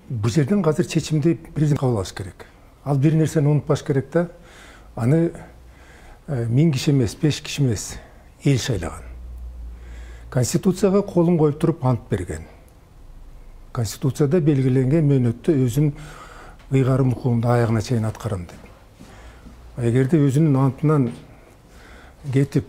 Бұл жерден қазір чечимди президент кабыл алыш керек. Ал бир нерсени унутпаш керек да, аны 1000 киши эмес, 5 киши эмес, эл шайлаган. Конституцияга колун коюп туруп ант берген. Конституцияда белгиленген мөөнөттө өзүнүн ыйгарым укугунду аягына чейин аткарам деп. Эгерде өзүнүн антынан кетип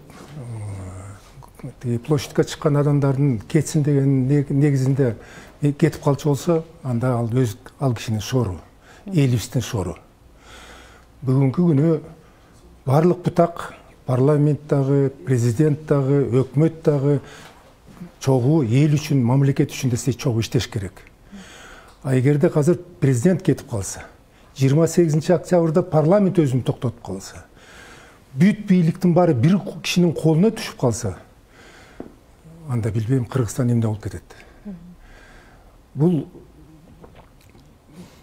площадька чыккан адамдардын кетсин деген негизинде кетип калчу болсо, анда ал кишинин шору, элибиздин шору. Бүгүнкү күнү барлык бутак, парламент дагы, президент дагы, өкмөт дагы чогуу эл үчүн, мамлекет үчүн десе чогуу иштеш керек. Эгерде азыр президент кетип калса, 28 октябрда парламент өзүн токтотуп калса, бүт бийликтин баары бир кишинин колуна түшүп калса, анда билбейм Кыргызстан эмне болуп кетет. Бул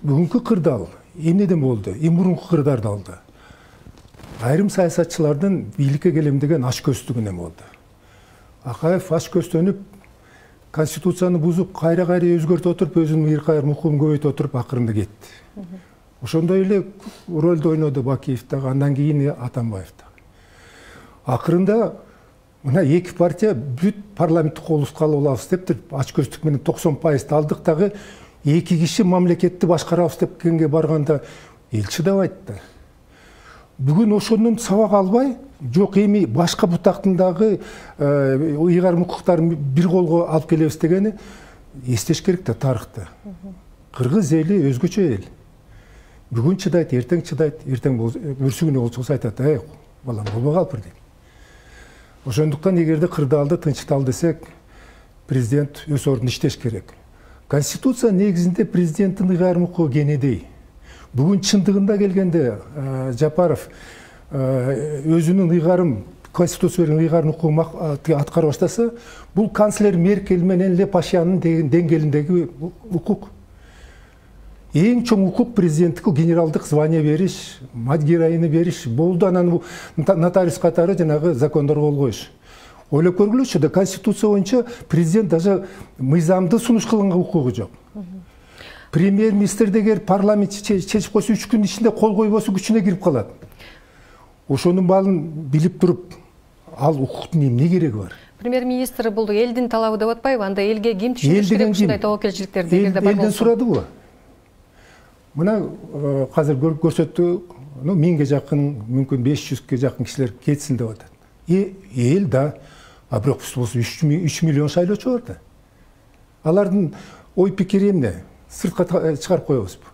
бүгүнкү кырдаал эмнеден болду? Мурунку кырдар да болду. Айрым саясатчылардын бийликке келем деген ачкөздүгүнөн болду. Акаев ачкөздөнүп, конституцияны бузуп, кайра-кайра өзгөртүп отуруп, өзүнүн ыйкайыр укугун көбөйтүп отуруп, акырында кетти. Ошондой эле ролду ойноду Бакиев дагы, андан кийин Атамбаев дагы. Акырында мына эки партия бүт парламентти колубузга алып алабыз деп туруп, ачкөздүк менен 90% алдык дагы, эки киши мамлекетти башкарабыз деп кенге барганда эл чыдабайт да. Бүгүн ошонун сабак албай, жок эми башка бутактын дагы ыйгарым укуктарын бир колго алып келебиз дегени эстеш керек да тарыхта. Кыргыз эли өзгөчө эл. Бүгүн чыдайт, эртең чыдайт, эртең өрсүгүнө болсо айтат, балам болбой калыптыр дейт. Ошондуктан эгерде кырдаалды тынчтал десек, президент өз ордунда иштеш керек. Конституция негизинде президенттин ыйгарым укугу кенедей. Бүгүн чындыгында келгенде Жапаров өзүнүн ыйгарым, конституция берген ыйгарым укугун аткара баштаса, бул канцлер Меркель менен Ле Пашянын деңгээлиндеги укук. Эң чоң укук президенттики генералдык звание бериш, мать героини бериш, болду, анан нотариус катары жанагы закондорго кол коюш. Ойлоп көргүлөчү да, конституция боюнча президент даже мыйзамды сунуш кылганга укугу жок. Премьер-министр дегер парламент чечип койсо 3 күн ичинде кол койбосо күчүнө кирип калат. Ошонун баарын билип туруп, ал укуктун эмне кереги бар? Премьер-министр бул элдин талабы деп атпайбы? Анда элге ким түшүнүш керек ушундай тобокелчиликтерди эгерде бар болсо? Элден сурады бул. Мына азыр көрсөттү, 1000ге жакын, мүмкүн 500ге жакын кишилер кетсин деп атат. Эл да, а бирок болсо 3 миллион шайлоочу бар да. Алардын ой пикири эмне? Сыртка чыгарып коебузбу?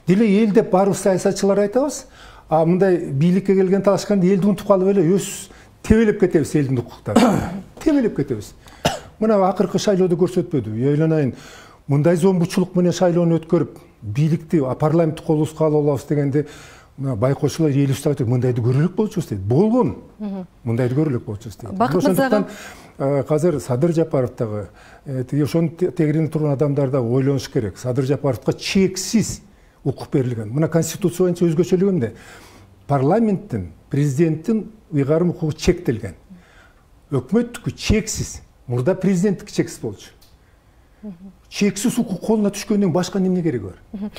Деле эл деп баарыбыз саясатчылар айтабыз, а мындай бийликке келген талашканда элди унутуп калып эле өз тебелеп кетебиз элдин укуктарын. Тебелеп кетебиз. Мына акыркы шайлоодо көрсөтпөдү. Ойлонайын, мындай зомбучулук менен шайлоону өткөрүп, бийликти парламентти колубузга алып алабыз дегенде, байкоочулар элибизде айтат, мындайды көрөлүк болчубуз дейт. Болгон. Мындайды көрөлүк болчубуз дейт. Ошондуктан азыр Садыр Жапаров дагы, ошонун тегерине турган адамдар да ойлонуш керек. Садыр Жапаровго чексиз укук берилген. Мына конституция боюнча өзгөчөлүгү эмне? Парламенттин, президенттин ыйгарым укугу чектелген. Өкмөттүкү чексиз. Мурда президенттики чексиз болчу. Чексиз укук колуна түшкөндөн башка эмне кереги бар?